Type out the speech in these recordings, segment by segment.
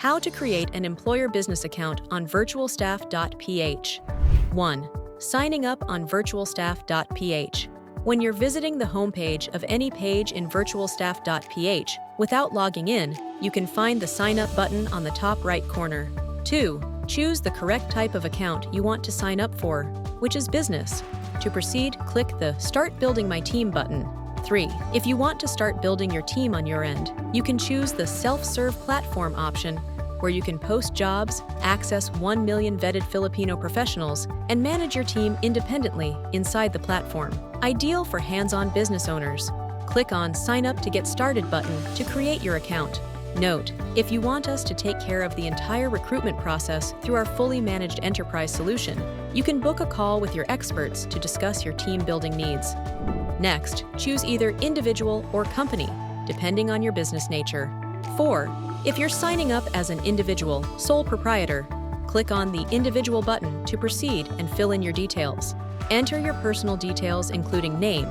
How to create an employer business account on VirtualStaff.ph. 1. Signing up on VirtualStaff.ph. When you're visiting the homepage of any page in VirtualStaff.ph, without logging in, you can find the Sign Up button on the top right corner. 2. Choose the correct type of account you want to sign up for, which is business. To proceed, click the Start Building My Team button. 3. If you want to start building your team on your end, you can choose the Self-Serve Platform option, where you can post jobs, access 1 million vetted Filipino professionals, and manage your team independently inside the platform. Ideal for hands-on business owners. Click on Sign Up to Get Started button to create your account. Note, if you want us to take care of the entire recruitment process through our fully managed enterprise solution, you can book a call with your experts to discuss your team building needs. Next, choose either individual or company, depending on your business nature. 4. If you're signing up as an individual, sole proprietor, click on the Individual button to proceed and fill in your details. Enter your personal details including name,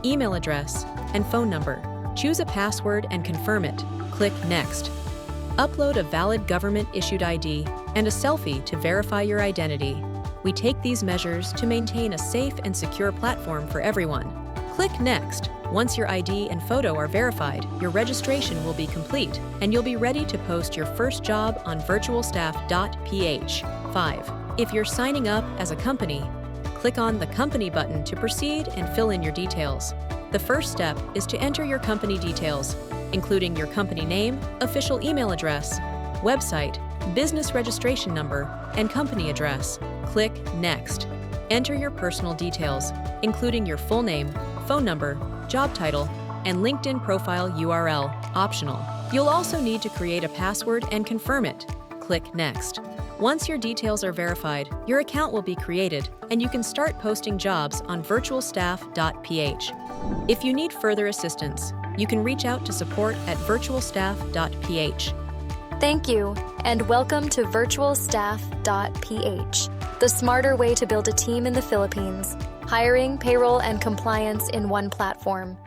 email address, and phone number. Choose a password and confirm it. Click Next. Upload a valid government-issued ID and a selfie to verify your identity. We take these measures to maintain a safe and secure platform for everyone. Click Next. Once your ID and photo are verified, your registration will be complete, and you'll be ready to post your first job on VirtualStaff.ph. 5. If you're signing up as a company, click on the Company button to proceed and fill in your details. The first step is to enter your company details, including your company name, official email address, website, business registration number, and company address. Click Next. Enter your personal details, including your full name, phone number, job title, and LinkedIn profile URL, optional. You'll also need to create a password and confirm it. Click Next. Once your details are verified, your account will be created, and you can start posting jobs on VirtualStaff.ph. If you need further assistance, you can reach out to support at VirtualStaff.ph. Thank you, and welcome to VirtualStaff.ph, the smarter way to build a team in the Philippines. Hiring, payroll, and compliance in one platform.